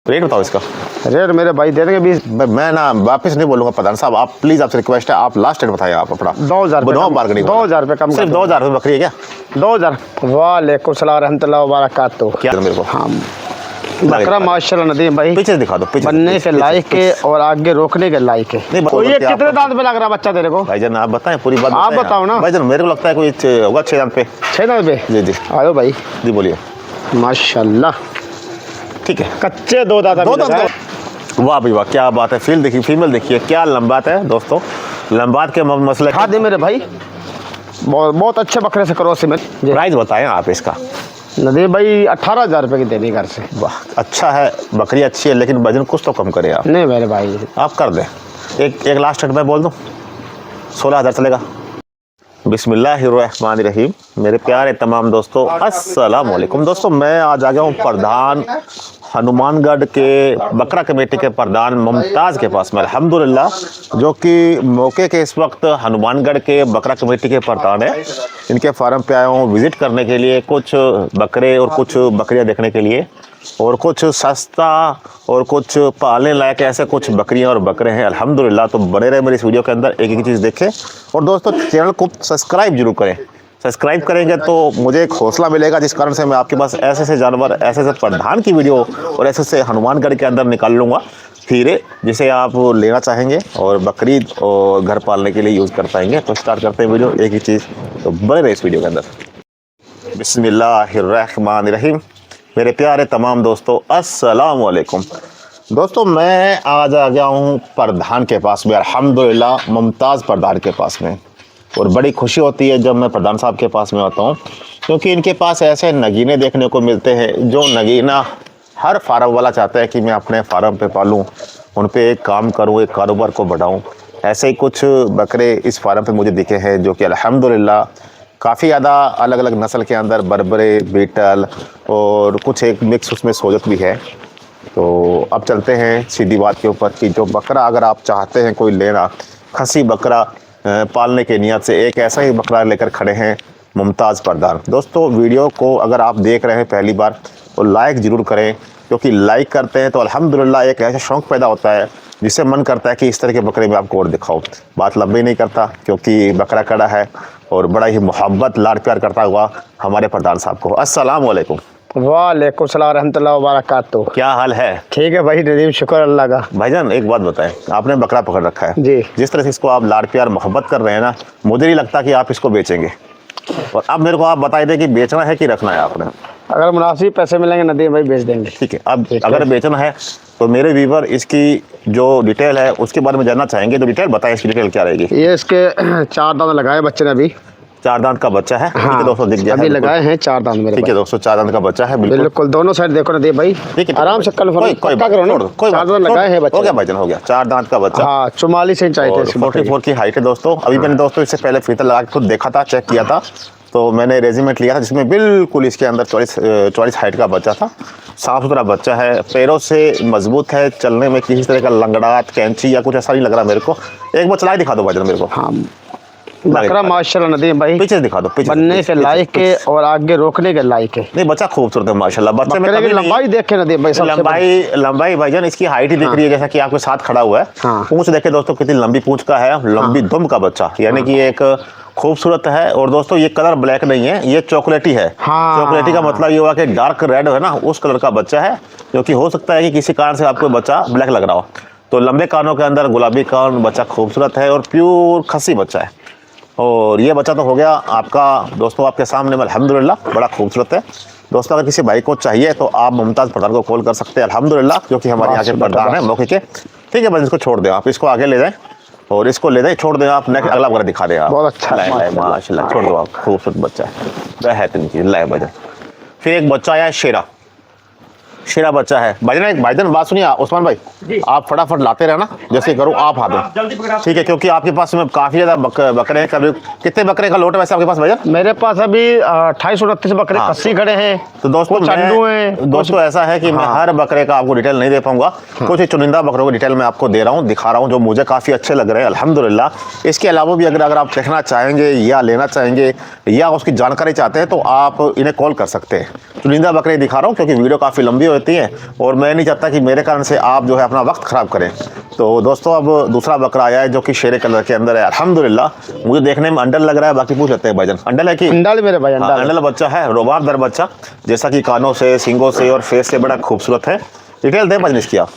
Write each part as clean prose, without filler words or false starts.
Rate बताओ इसका। Rate मेरे भाई दे देंगे 20। मैं ना वापस नहीं बोलूंगा प्रधान साहब, आप प्लीज आपसे रिक्वेस्ट है, आप लास्ट रेट बताइए आप अपना। 2000 बार्गेनिंग 2000 रुपये कम। सिर्फ 2000 रुपये बकरी है क्या? 2000। वालेकुम सलाम रहमतुल्लाह व बरकातहू। क्या मेरे को? हाँ बकरा माशाल्लाह नदीम भाई पीछे दिखा दो, पीछे बनने के लायक है और आगे रोकने के लायक है। कोई ये कितने दांत पे लग रहा बच्चा तेरे को? भाईजान आप बताएं पूरी बात, आप बताओ ना भाईजान। मेरे को लगता है कोई होगा 6 दांत पे। 6 दांत पे? जी जी आओ भाई जी बोलिए। माशाल्लाह ठीक है, कच्चे 2 दांत। 2 दांत। वाह भाई वाह, क्या बात है। फील देखिए, फीमेल देखिए क्या लंबात है दोस्तों। लंबात के मसले खा दे मेरे भाई, बहुत अच्छे बकरे से करो से। प्राइस बताएं आप इसका। नदीम भाई 18,000 रुपये की देनी घर से। वाह अच्छा है, बकरी अच्छी है, लेकिन वजन कुछ तो कम करें आप। नहीं मेरे भाई आप कर दें। एक लास्ट रेट मैं बोल दूं, 16,000 चलेगा। बिस्मिल्लाहिर्रहमानिर्रहीम। मेरे प्यारे तमाम दोस्तों अस्सलाम वालेकुम। दोस्तों मैं आज आ गया हूँ प्रधान हनुमानगढ़ के बकरा कमेटी के प्रधान मुमताज़ के पास में अल्हम्दुलिल्लाह, जो कि मौके के इस वक्त हनुमानगढ़ के बकरा कमेटी के प्रधान है। इनके फार्म पे आया हूँ विज़िट करने के लिए, कुछ बकरे और कुछ बकरियाँ देखने के लिए, और कुछ सस्ता और कुछ पालने लायक ऐसे कुछ बकरियां और बकरे हैं अल्हम्दुलिल्लाह। तो बने रहे मेरी इस वीडियो के अंदर, एक एक चीज़ देखें। और दोस्तों चैनल को सब्सक्राइब जरूर करें। सब्सक्राइब करेंगे तो मुझे एक हौसला मिलेगा, जिस कारण से मैं आपके पास ऐसे ऐसे जानवर, ऐसे ऐसे प्रधान की वीडियो और ऐसे ऐसे हनुमानगढ़ के अंदर निकाल लूँगा हीरे, जिसे आप लेना चाहेंगे और बकरी और घर पालने के लिए यूज़ कर पाएंगे। तो स्टार्ट करते हैं वीडियो, एक ही चीज़। तो बने रहे इस वीडियो के अंदर। बिस्मिल्लाहिर्रहमानिर्रहीम। मेरे प्यारे तमाम दोस्तों अस्सलाम वालेकुम। दोस्तों मैं आज आ गया हूँ प्रधान के पास में अल्हम्दुलिल्लाह, मुमताज़ प्रधान के पास में। और बड़ी खुशी होती है जब मैं प्रधान साहब के पास में आता हूँ, क्योंकि इनके पास ऐसे नगीने देखने को मिलते हैं जो नगीना हर फार्म वाला चाहता है कि मैं अपने फार्म पे पालूँ, उन पे एक काम करूँ, एक कारोबार को बढ़ाऊँ। ऐसे ही कुछ बकरे इस फार्म पे मुझे दिखे हैं जो कि अल्हम्दुलिल्लाह काफ़ी ज़्यादा अलग अलग नस्ल के अंदर बरबरे, बीटल और कुछ एक मिक्स उसमें सोजत भी है। तो अब चलते हैं सीधी बात के ऊपर कि जो बकरा अगर आप चाहते हैं कोई लेना, खसी बकरा पालने के नियत से, एक ऐसा ही बकरा लेकर खड़े हैं मुमताज़ प्रधान। दोस्तों वीडियो को अगर आप देख रहे हैं पहली बार तो लाइक ज़रूर करें, क्योंकि लाइक करते हैं तो अल्हम्दुलिल्लाह एक ऐसा शौक़ पैदा होता है जिससे मन करता है कि इस तरह के बकरे में आपको और दिखाओ। बात लंबी नहीं करता, क्योंकि बकरा कड़ा है और बड़ा ही मोहब्बत लाड प्यार करता हुआ हमारे प्रधान साहब को। अस्सलाम वालेकुम। वालेकुम सलाम रहमतुल्लाह व बरकातहू। क्या हाल है? ठीक है भाई नदीम, शुक्र अल्लाह का। भाईजान एक बात बताएं, आपने बकरा पकड़ रखा है जी, जिस तरह से इसको आप लाड प्यार मोहब्बत कर रहे हैं ना, मुझे नहीं लगता कि आप इसको बेचेंगे। और अब मेरे को आप बताई दें कि बेचना है कि रखना है आपने। अगर मुनासिब पैसे मिलेंगे नदीम भाई बेच देंगे। ठीक है, अब अगर बेचना है तो मेरे व्यूवर इसकी जो डिटेल है उसके बारे में जानना चाहेंगे, तो डिटेल बताएं, इसकी डिटेल क्या रहेगी? ये इसके 4 दांत लगाए बच्चे ने अभी। 4 दांत का बच्चा है। हाँ, ठीक है दोस्तों, दिख गया अभी लगाए हैं 4 दांत मेरे। ठीक है दोस्तों, 4 दांत का बच्चा है। बिल्कुल दोनों साइड देखो नदीम भाई, ठीक है आराम से कल कोई करो ना। 4 दांत लगाए हैं बच्चे। हो गया भाईजान, हो गया 4 दांत का बच्चा। हाँ 44 इंच चाहिए थे। 44 की हाइट है दोस्तों। अभी मैंने दोस्तों इससे पहले फीता लगा के खुद देखा था, चेक किया था, तो मैंने रेजिमेंट लिया था जिसमें बिल्कुल इसके अंदर 44 हाइट का बच्चा था। साफ़ सुथरा बच्चा है, पैरों से मजबूत है, चलने में किसी तरह का लंगड़ाहट, कैंची या कुछ ऐसा नहीं लग रहा मेरे को। एक बार चला दिखा दो भाईजान मेरे को। हाँ बकरा माशाल्लाह नदीम भाई पीछे दिखा दो, पीछे बनने के लायक है और आगे रोकने के लायक है। नहीं बच्चा खूबसूरत है माशाल्लाह। बच्चे में की लंबाई देखे नदीम भाई, लंबाई भाईजान इसकी हाइट ही दिख रही है, जैसा कि आपके साथ खड़ा हुआ है। हाँ। पूंछ देखे दोस्तों कितनी लंबी पूंछ का है, लंबी दुम का बच्चा, यानी कि एक खूबसूरत है। और दोस्तों ये कलर ब्लैक नहीं है, ये चॉकलेटी है। हाँ। चॉकलेटी का मतलब ये हुआ कि डार्क रेड है ना, उस कलर का बच्चा है, क्योंकि हो सकता है कि किसी कारण से आपको बच्चा ब्लैक लग रहा हो। तो लंबे कानों के अंदर गुलाबी कान, बच्चा खूबसूरत है और प्योर खसी बच्चा है। और ये बच्चा तो हो गया आपका दोस्तों आपके सामने में अल्हम्दुलिल्लाह, बड़ा खूबसूरत है। दोस्तों अगर किसी भाई को चाहिए तो आप मुमताज़ प्रधान को कॉल कर सकते हैं अल्हम्दुलिल्लाह, क्योंकि हमारे यहाँ के प्रधान है मौके के। ठीक है बस इसको छोड़ दें आप, इसको आगे ले जाएं और इसको ले जाए, छोड़ दें आप। नेक्स्ट अगला वगैरह दिखा दें आप। बहुत अच्छा है माशाल्लाह, छोड़ दो आप, खूबसूरत बच्चा है, बेहतरीन चीज़ लाए भाईजान। फिर एक बच्चा आया शेरा, शेरा बच्चा है भाईजान। एक भाईजान बात सुनिए उस्मान भाई, आप फटाफट लाते रहना, जैसे करो आप आ दो, ठीक है, क्योंकि आपके पास में काफ़ी ज़्यादा बकरे हैं। कभी कितने बकरे का लोट है वैसे आपके पास भाईजान? मेरे पास अभी 2829 बकरे खस्सी खड़े हैं। तो दोस्तों ऐसा है कि मैं हर बकरे का आपको डिटेल नहीं दे पाऊंगा, कुछ चुनिंदा बकरों की डिटेल मैं आपको दे रहा हूँ, दिखा रहा हूँ, जो मुझे काफ़ी अच्छे लग रहे हैं अल्हम्दुलिल्लाह। इसके अलावा भी अगर आप देखना चाहेंगे या लेना चाहेंगे या उसकी जानकारी चाहते हैं तो आप इन्हें कॉल कर सकते हैं। चुनिंदा बकरे दिखा रहा हूँ क्योंकि वीडियो काफ़ी लंबी होती हैं और मैं नहीं चाहता कि मेरे कारण से आप जो है अपना वक्त ख़राब करें। तो दोस्तों अब दूसरा बकरा आया है जो कि शेरे कलर के अंदर है। अल्हम्दुलिल्लाह मुझे देखने में अंडल लग रहा है, बाकी पूछ लेते हैं भाईजान, अंडल है कि? अंडल मेरे भाई, हाँ, अंडल बच्चा है, रोबाबदार बच्चा, जैसा कि कानों से, सींगों से और फेस से बड़ा खूबसूरत है। डिटेल दें भाईजान इसकी आप।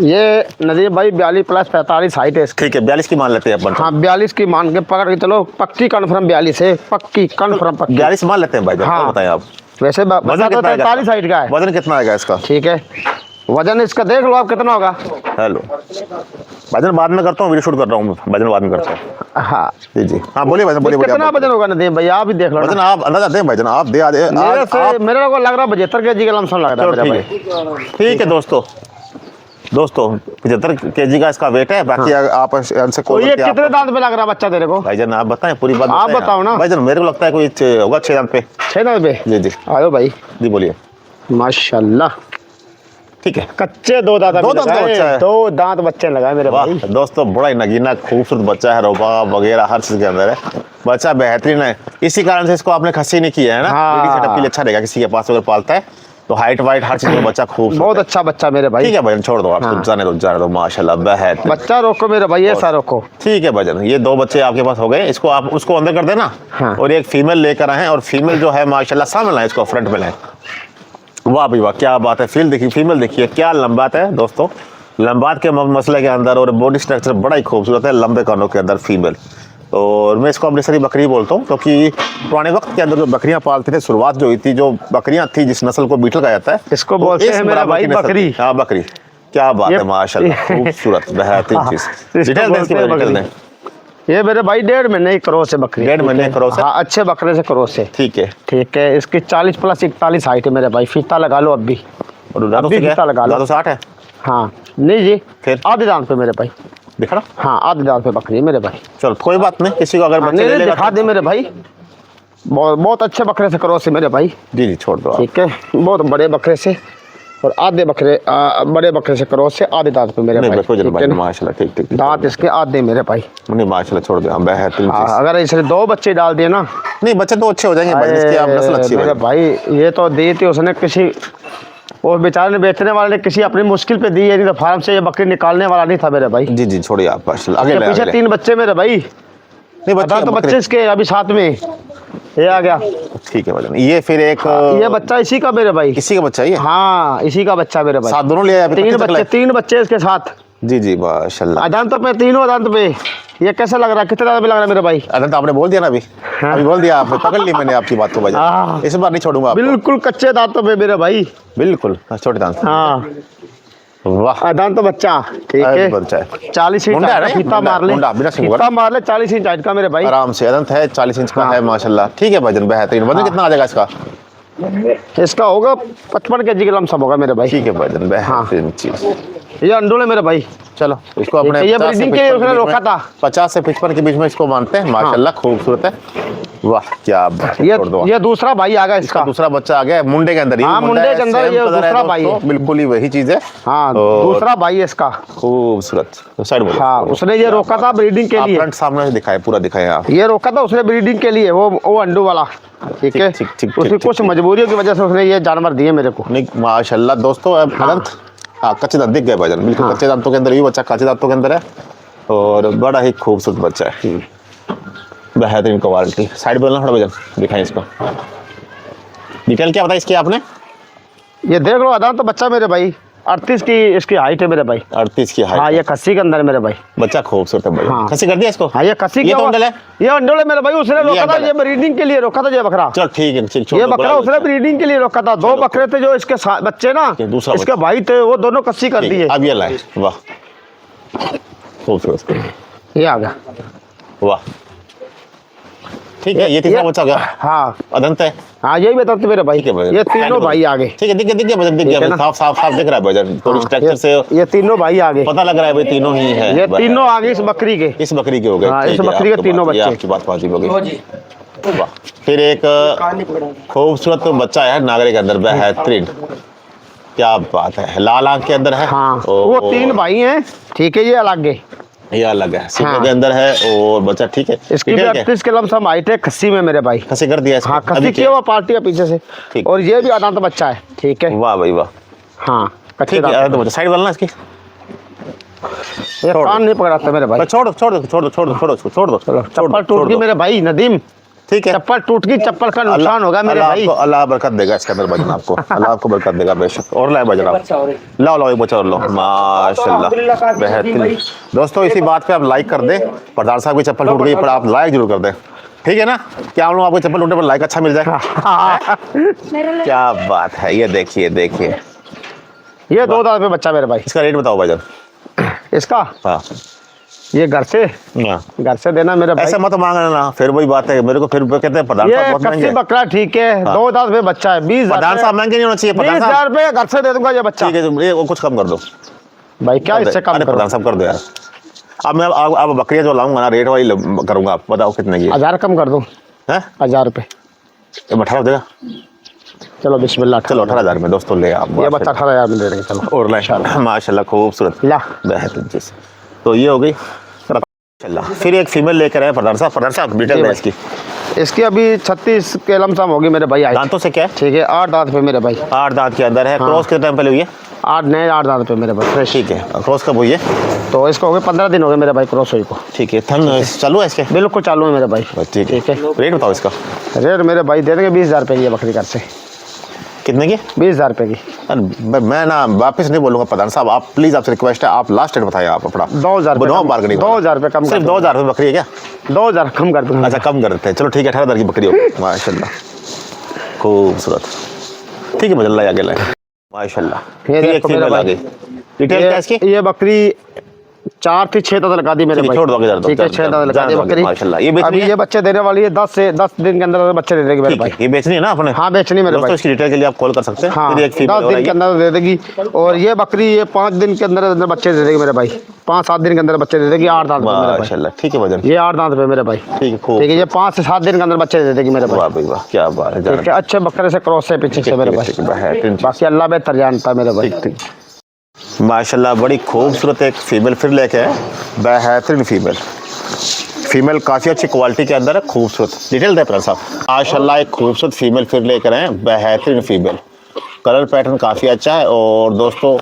ये नदीम भाई 42 प्लस 45 हाइट है इसकी। ठीक है, 42 की मान लेते हैं अपन। हाँ 42 की मान के पकड़ के चलो, पक्की कन्फर्म 42 है, पक्की कन्फर्म पक्की। 42 मान लेते हैं भाईजान। हाँ। बताएं आप। वैसे वजन कितना है? 43 हाइट का है। वजन कितना आएगा इसका? ठीक है, वजन इसका देख लो आप कितना होगा। हेलो भाईजान, बाद में करता हूँ, वीडियो शूट कर रहा हूँ भाईजान, बाद में करता हूँ। हाँ जी जी हाँ, बोलिए भाईजान, बोलिए। कितना वजन होगा नदीम भाई, आप ही देख लो वजन ना। आप अंदाजा दें भाईजान, आप दे आधे। मेरे को लग रहा है 75 kg का लमसम लग रहा है मेरे भाई। ठीक है दोस्तों 75 kg का इसका वेट है। बाकी आप इनसे तो ये कितने दांत पे लग रहा है बच्चा तेरे को? भाईजान आप बताएं, पूरी बात आप बताओ ना भाईजान। मेरे को लगता है कोई होगा 6 दांत पे। 6 दांत पे? जी जी आओ भाई। जी बोलिए। माशाल्लाह, ठीक है, कच्चे 2 दांत, 2 दांत बच्चा है। 2 दांत बच्चे लगाए मेरे भाई। वाह दोस्तों, बड़ा ही नगीना खूबसूरत बच्चा है, रोबाब वगैरह हर चीज के अंदर है। बच्चा बेहतरीन है, इसी कारण से इसको आपने खस्सी नहीं किया है ना। हाँ। सेटअप के लिए अच्छा रहेगा, किसी के पास अगर पालता है तो हाइट वाइट हर चीज में बच्चा खूब बहुत अच्छा बच्चा मेरे भाई। ठीक है भाईजान, छोड़ दो आप। हाँ। जाने दो माशाल्लाह बेहतरीन। बच्चा रोको मेरे भाई, ऐसा रोको। ठीक है भाईजान, ये 2 बच्चे आपके पास हो गए। इसको आप उसको अंदर कर देना। हाँ। और एक फीमेल लेकर आए, और फीमेल जो है माशाल्लाह सामने लाए, इसको फ्रंट में लाए। वाह भाई वाह, क्या बात है। फीमेल देखिए क्या लंबात है दोस्तों, लंबात के मसले के अंदर, और बॉडी स्ट्रक्चर बड़ा ही खूबसूरत है, लंबे कानों के अंदर फीमेल। और मैं इसको अमृतसरी बकरी बोलता हूँ, क्योंकि पुराने वक्त के अंदर जो बकरियां पालते थे, शुरुआत जो हुई थी, जो बकरियां थी जिस नस्ल को बीटल कहा जाता है, इसको बोलते हैं मेरा भाई बकरी। हाँ बकरी, क्या बात है माशाल्लाह, खूबसूरत बेहतरीन चीज। डिटेल दें इसकी, डिटेल दें। ये मेरे भाई 1.5 महीने की क्रॉस है बकरी। 1.5 महीने क्रॉस है। हाँ, अच्छे बकरे से क्रॉस है। ठीक है ठीक है, इसकी 40 प्लस 41 हाइट है मेरे भाई। फीता लगा लो अब भी। और दांतों अभी से फीता लगा लो। दांतों 60 है। हाँ नहीं जी, फिर आधे दांत पे मेरे भाई। दिखा रहा। हाँ आधे दांत पे बकरी है मेरे भाई। चलो कोई बात नहीं, किसी को अगर बच्चे नहीं ले लेगा दिखा दे मेरे भाई, बहुत अच्छे बकरे से क्रॉस है मेरे भाई। जी जी छोड़ दो आप। ठीक है, बहुत बड़े बकरे से और आधे बकरे बड़े बकरे से क्रॉस से आधे दांत पे मेरे नहीं भाई। बिल्कुल ठीक है ना? माशाल्लाह, ठीक ठीक। दांत इसके आधे मेरे भाई। नहीं माशाल्लाह, छोड़ दो आप, बेहतरीन चीज। हाँ, अगर इसने 2 बच्चे डाल दिए ना, नहीं बच्चे तो अच्छे हो जाएंगे भाई, इसकी आप नस्ल अच्छी मेरे है। भाई ये तो दी थी उसने किसी, और बेचारे ने, बेचने वाले ने किसी अपनी मुश्किल पे दी है, नहीं तो फार्म से ये बकरी निकालने वाला नहीं था मेरे भाई। जी जी छोड़िए आप, माशाल्लाह। आगे ले, पीछे आगे ले। 3 बच्चे मेरे भाई। नहीं बच्चे तो बच्चे इसके अभी साथ में ये आ गया। ठीक है भाई। ये फिर एक ये बच्चा इसी का मेरे भाई। किसी का बच्चा है ये? हाँ इसी का बच्चा मेरे भाई। साथ दोनों ले आए अभी तक? 3 बच्चे इसके साथ। जी जी माशाल्लाह। अदांत पे, तीनों अदांत पे। ये कैसा लग रहा है, कितने दांत पे लग रहा है मेरे भाई? अरे तो आपने बोल दिया ना अभी। हाँ। अभी बोल दिया आपने, पकड़ ली मैंने आपकी बात को भाई। हाँ। इस बार नहीं छोड़ूंगा आपको। बिल्कुल कच्चे दांतों पे मेरे भाई। बिल्कुल छोटे दांत। हाँ वाह अदांत बच्चा। ठीक है, बच्चा है। 40 इंच मुंडा है का ना? फीता मार ले, मुंडा, बिना सिंग फीता मार ले। 40 इंच हाइट का मेरे भाई। आराम से अदंत है, 40 इंच का है माशाल्लाह। ठीक है भाईजान, बेहतरीन। वजन कितना आ जाएगा इसका? इसका होगा 55 kg का लमसम होगा मेरे भाई। ठीक है भाईजान, बेहतरीन चीज। ये अंडोल है मेरे भाई। चलो इसको अपने ये 50 से ब्रीडिंग के 55 उसने के बीच रोका में- था। 50 से 55 के बीच में इसको मानते हैं माशाल्लाह, खूबसूरत है। वाह क्या बात है, छोड़ दो। ये दूसरा भाई आ गया इसका। दूसरा बच्चा आ गया मुंडे के अंदर ही। हाँ, मुंडे के अंदर same ये कलर है दूसरा भाई है। दोस्तों, बिल्कुल ही वही चीज है। हाँ और दूसरा भाई है इसका। खूबसूरत साइड में। हाँ उसने ये रोका था ब्रीडिंग के लिए। फ्रंट सामने से दिखाए, पूरा दिखाए आप। ये रोका था उसने ब्रीडिंग के लिए, वो अंडू वाला। ठीक है, ठीक, ठीक, उसकी ठीक, कुछ मजबूरियों की वजह से उसने ये जानवर दिए मेरे को। नहीं माशाल्लाह दोस्तों, अब अनंत हाँ कच्चे दांत दिख गए भाईजान, बिल्कुल कच्चे दांतों के अंदर ये बच्चा कच्चे दांतों के अंदर है, और बड़ा ही खूबसूरत बच्चा है, बेहतरीन क्वालिटी। साइड बोलना थोड़ा भाईजान, दिखाएं इसको। डिटेल क्या बताया इसकी आपने? ये देख लो अदान तो बच्चा मेरे भाई। 38 की इसकी हाइट है मेरे भाई। 38 की हाइट। हाँ ये खस्सी के अंदर है मेरे भाई। बच्चा खूबसूरत है भाई। हाँ। खस्सी कर दिया इसको? हाँ ये खस्सी ये क्या तो हुआ? अंडल है? ये अंडल है मेरे भाई। उसने रोका था, अंडल है। ये ब्रीडिंग के लिए रोका था ये बकरा। चलो ठीक है, ठीक, छोड़ ये दो, बकरा बड़ा उसने बच्चा। ब्रीडिंग के लिए रोका था। 2 बकरे थे जो इसके बच्चे ना, ये दूसरा इसके बच्चा। भाई थे, वो दोनों कस्सी कर ठीक दिए। है, अब ये लाए। वाह खूबसूरत, ये आ गया। वाह ठीक है। ये तीसरा बच्चा हो गया, हाँ अदंत है। हाँ यही बताते मेरे भाई। ठीक है भाई, ये तीनों भाई आ गए। ठीक है, दिख गया भाई, दिख ठीक है गया ना? साफ साफ साफ दिख रहा है भाई, थोड़ी स्ट्रक्चर से ये तीनों भाई आ गए। पता लग रहा है भाई, तीनों ही है। ये तीनों आ गए इस बकरी के। इस बकरी के हो गए। हाँ, इस ठीक है, बकरी के आपकी तीनों बात- ये बच्चे। आपकी बात वाजिब हो गई। वाह फिर एक खूबसूरत बच्चा है नागरे के अंदर, बेहतरीन, क्या बात है, लाल आंख के अंदर है। हाँ ओ, वो 3 भाई हैं। ठीक है, ये अलग है। ये अलग है, सीधे हाँ। के अंदर है और बच्चा ठीक है। इसकी भी डिटेल क्या है? 38 के लमसम हाइट है, खस्सी में मेरे भाई। खसी कर दिया इसको? हाँ अभी खस्सी किया हुआ पार्टी है पीछे से। ठीक। और ये भी अदांत बच्चा है, ठीक है। वाह भाई वाह, हाँ कच्चे ठीक है। दांत। तो बच्चा साइड वाला ना इसकी, ये कान नहीं पकड़ाते मेरे भाई। बस छोड़ दो छोड़ दो छोड़ दो छोड़ दो छोड़ दो छोड़ दो चलो छोड़ चप्पल दो, टूट छोड़ गई दो। मेरे भाई नदीम, ठीक है, चप्पल टूट गई, चप्पल का अल्लाह नुकसान होगा मेरे अल्लाह भाई। आपको अल्लाह बरकत देगा इसके अंदर भजन आपको, अल्लाह आपको बरकत देगा बेशक। और लाए भजन आप, लाओ लाओ एक बच्चा और लो, माशाल्लाह बेहतरीन। दोस्तों इसी बात पे आप लाइक कर दें, प्रधान साहब की चप्पल टूट गई पर आप लाइक जरूर कर दें, ठीक है ना? क्या हम लोग आपको चप्पल टूटने पर लाइक अच्छा मिल जाए? क्या बात है, ये देखिए देखिए, ये 2 दांत पे बच्चा मेरे भाई। इसका रेट बताओ भजन। इसका हाँ ये घर से देना मेरे भाई। ऐसा मत मांगना ना, फिर वही बात है, मेरे को फिर कहते हैं प्रधान साहब ये बहुत महंगे। कच्ची बकरा ठीक है, 2 दांत पे बच्चा है, 20,000। प्रधान साहब महंगे नहीं होना चाहिए प्रधान साहब। 20,000 रुपये घर से दे दूंगा ये बच्चा। ठीक है तो ये वो कुछ कम कर दो भाई क्या इससे कम अरे करो? प्रधान साहब कर दो यार। अब मैं अब बकरियां जो लाऊंगा ना रेट वाली करूंगा, आप बताओ कितने की 1000 कम कर दो, है? 1000 रुपये। 18 देगा? चलो बिस्मिल्लाह। चलो 18,000 में दोस्तों ले आप। ये बच्चा 18,000 में दे देंगे। चलो और माशाल्लाह खूबसूरत ला। बेहतरीन चीज। तो ये हो गई माशाल्लाह। फिर एक फीमेल लेकर आए प्रधान साहब डिटेल है इसकी। इसकी अभी 36 के लमसम होगी मेरे भाई। दांतों से क्या है? ठीक है, 8 दांत पे मेरे भाई। 8 दांत के अंदर है। हाँ। क्रॉस कितने टाइम पहले हुई है? 8 दांत पे मेरे भाई फ्रेश। ठीक है, क्रॉस कब हुई है? तो इसको हो गए 15 दिन हो गए मेरे भाई क्रॉस हुई को। ठीक है, थन चालू है इसके? बिल्कुल चालू है मेरे भाई। ठीक है, रेट बताओ इसका। रेट मेरे भाई दे देंगे 20,000 रुपये की बकरी घर से। कितने की? 20,000 रुपये की। मैं ना वापस नहीं बोलूंगा प्रधान साहब, आप प्लीज आपसे रिक्वेस्ट है, आप लास्ट रेट बताइए आप अपना। 2,000 रुपये कम। 2,000 रुपये कम। सिर्फ 2,000 रुपये बकरी है क्या? 2,000 कम कर दूंगा। अच्छा कम कर देते हैं, चलो ठीक है 18,000 की बकरी होगी। माशाल्लाह खूबसूरत। ठीक है मजल्ला आगे लाए माशाल्लाह। ये फिर एक देखो मेरा फीमेल आ भाई। गई। डिटेल क्या है इसकी? ये बकरी 4 थी 6 दांत लगा दी मेरे ठीक है, भाई। छोड़ दो आगे जा दो, ठीक है, जान 6 दांत दो, लगा दी जान दो बकरी। माशाल्लाह। ये बेचनी अभी है? ये बच्चे देने वाली है 10 दिन के अंदर बच्चे दे देगी मेरे ठीक है, भाई। ये बेचनी है ना अपने? हाँ बेचनी मेरे दोस्तों भाई। इसकी डिटेल के लिए आप कॉल कर सकते हैं। हाँ फिर एक 10 फीमेल दिन के अंदर दे देगी। और ये बकरी ये 5 दिन के अंदर अंदर बच्चे दे देगी मेरे भाई। 5-7 दिन के अंदर बच्चे दे देगी। 8 दांत पे मेरे भाई। माशाल्लाह ठीक है वजन। ये 8 दांत पे मेरे भाई। ठीक है खूब। ठीक है, ये 5 से 7 दिन के अंदर बच्चे दे देगी मेरे भाई। वाह भाई वाह क्या बात है। ठीक है, अच्छे बकरे से क्रॉस है पीछे से मेरे भाई। बेहतरीन बाकी अल्लाह बेहतर जानता है मेरे भाई। माशाल्लाह बड़ी खूबसूरत एक फीमेल फिर लेके आए, बेहतरीन फीमेल काफ़ी अच्छी क्वालिटी के अंदर है, खूबसूरत। डिटेल दे साहब। माशाल्लाह एक खूबसूरत फीमेल फिर लेकर आए, बेहतरीन फीमेल, कलर पैटर्न काफ़ी अच्छा है। और दोस्तों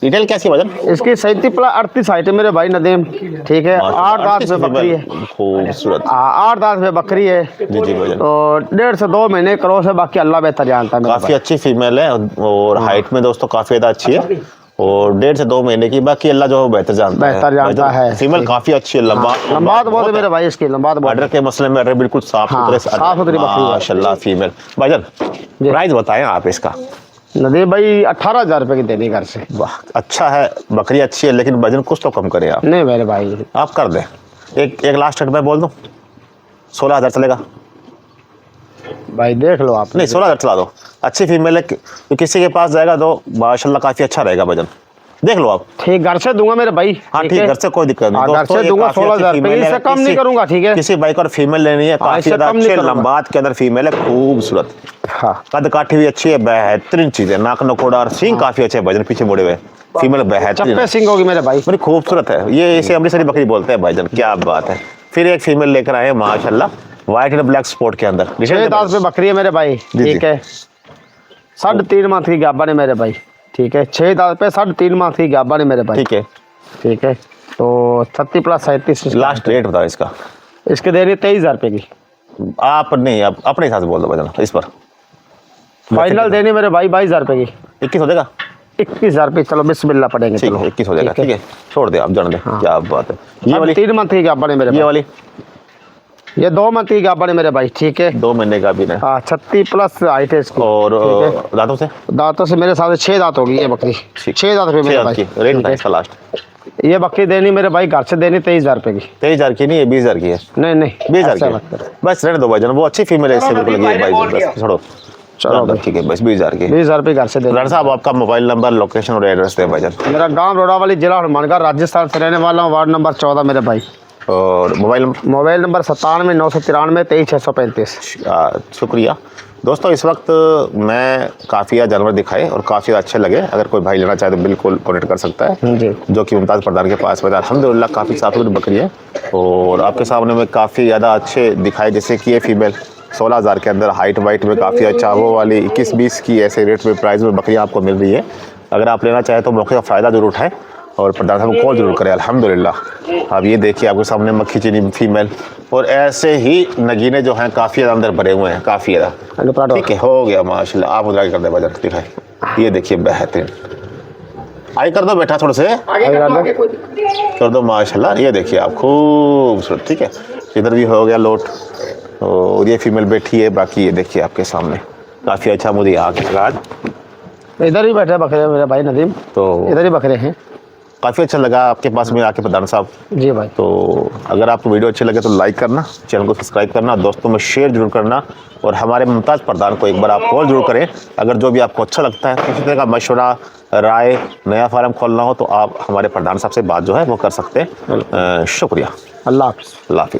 डिटेल क्या है वजन? इसकी 37+38 हाइट है मेरे भाई नदीम। ठीक है, 8 दांत पे बकरी है, खूबसूरत। 8 दांत पे बकरी है। जी जी वजन और 1.5 से 2 महीने क्रॉस है। बाकी अल्लाह बेहतर जानता है। काफ़ी अच्छी फीमेल है और हाइट में दोस्तों काफ़ी ज़्यादा अच्छी है और 1.5 से 2 महीने की। बाकी अल्लाह जो बेहतर जानता है। फीमेल काफ़ी अच्छी है, लंबा बहुत है मेरे भाई इसकी लंबा बहुत। ऑर्डर के मसले में बिल्कुल साफ सुथरे साफ सुथरी बकरी है माशाल्लाह फीमेल। भाईजान प्राइस बताएं आप इसका। नदीम भाई 18,000 रुपये की देनी घर से। वाह अच्छा है, बकरी अच्छी है लेकिन वजन कुछ तो कम करें आप। नहीं मेरे भाई आप कर दें। एक लास्ट रेट मैं बोल दूं, 16,000 चलेगा? भाई देख लो आप। नहीं 16,000 चला दो, अच्छी फीमेल है तो किसी के पास जाएगा तो माशाल्लाह काफ़ी अच्छा रहेगा वजन, देख लो आप। ठीक घर से दूंगा मेरे भाई। हाँ ठीक, घर से कोई दिक्कत नहीं। घर से दूंगा 16,000 रुपये, इससे कम नहीं करूंगा। ठीक है, किसी बाइक और फीमेल लेनी है, काफ़ी ज़्यादा अच्छे लंबात के अंदर फीमेल है, खूबसूरत। हाँ कद काठी भी अच्छी है, बेहतरीन चीज़ है। नाक नकोड़ा और सींग काफ़ी अच्छे, वजन पीछे मुड़े हुए, फीमेल बेहतरीन चप्पे सिंग होगी मेरे भाई। बड़ी खूबसूरत है। ये इसे अमृतसरी बकरी बोलते हैं भाईजान, क्या बात है। फिर एक फीमेल लेकर आए माशाल्लाह, व्हाइट एंड ब्लैक स्पॉट के अंदर। 6 दांत पे बकरी है मेरे भाई। ठीक है, 3.5 माह की गाबन है मेरे भाई। ठीक है, 6 दांत पे 3.5 माह की गाबन है मेरे भाई। ठीक है ठीक है, तो 36+37 लास्ट रेट बताओ इसका। इसके दे रही 23,000 रुपये की। आप नहीं, आप अपने हिसाब से बोल दो भाईजान इस पर। फाइनल देनी मेरे भाई 22,000 रुपये की। 21 हो जाएगा? 21,000 रुपये चलो बिस्मिल्लाह पड़ेंगे। ठीक है 21 हो जाएगा। ठीक है छोड़ दे आप, जान दे। क्या बात है। ये वाली 3 मंथ की गाबन है मेरे ये भाई। वाली ये 2 मंथ की गाबन है मेरे भाई। ठीक है, 2 महीने का भी है। हाँ 36+ हाइट है इसकी। और दांतों से? दांतों से मेरे साथ 6 दांत होगी ये बकरी। 6 दांत पे मेरे भाई। रेट बताएं इसका लास्ट। ये बकरी देनी मेरे भाई घर से देनी 23,000 रुपये की। 23,000 की नहीं है, 20,000 की है। नहीं नहीं 20,000 की है। बस रहने दो भाईजान, वो अच्छी फीमेल है, इससे बिल्कुल लगी है भाई, छोड़ो। चलो ठीक है बस 20,000 की। 20,000 रुपये घर से दे। डॉक्टर साहब आपका मोबाइल नंबर, लोकेशन और एड्रेस दे भाईजान। मेरा गांव रोड़ावाली, जिला हनुमानगढ़, राजस्थान से रहने वाला हूँ, वार्ड नंबर 14 मेरे भाई। और मोबाइल नंबर? Mobile number 97 993 23 635। शुक्रिया दोस्तों। इस वक्त मैं काफ़ी जानवर दिखाए और काफ़ी अच्छे लगे। अगर कोई भाई लेना चाहे तो बिल्कुल कॉन्टेक्ट कर सकता है जी। जो कि मुमताज़ प्रधान के पास में। अल्हम्दुलिल्लाह काफ़ी साफ सुथरी बकरी है और आपके सामने में काफ़ी ज़्यादा अच्छे दिखाए। जैसे कि ये फीमेल 16,000 के अंदर हाइट वाइट में काफ़ी अच्छा, वो वाली 21-20 की ऐसे रेट में प्राइस में बकरियाँ आपको मिल रही है। अगर आप लेना चाहें तो मौके का फ़ायदा ज़रूर उठाएँ और प्रधान साहब को कॉल ज़रूर करें। अल्हम्दुलिल्लाह अब ये देखिए आपके सामने मक्खी चीनी फीमेल और ऐसे ही नगीने जो हैं काफ़ी ज़्यादा अंदर भरे हुए हैं, काफ़ी ज़्यादा। ठीक है, हो गया माशाल्लाह। आप उधर आगे कर दे बजट दिखाए। ये देखिए बेहतरीन, आगे कर दो बेटा, थोड़े से कर दो माशाल्लाह। ये देखिए आप खूबसूरत। ठीक है, इधर भी हो गया लोट और ये फीमेल बैठी है। बाकी ये देखिए आपके सामने काफ़ी अच्छा मुझे यहाँ के लगा। इधर ही बैठे बकरे मेरे भाई नदीम, तो इधर ही बकरे हैं। काफ़ी अच्छा लगा आपके पास में आके प्रधान साहब। जी भाई। तो अगर आपको वीडियो अच्छी लगे तो लाइक करना, चैनल को सब्सक्राइब करना, दोस्तों में शेयर जरूर करना और हमारे मुमताज़ प्रधान को एक बार आप कॉल जरूर करें। अगर जो भी आपको अच्छा लगता है, किसी तरह का मशवरा, राय, नया फार्म खोलना हो तो आप हमारे प्रधान साहब से बात जो है वो कर सकते हैं। शुक्रिया। अल्लाह हाफ़िज़। अल्लाह हाफ़िज़।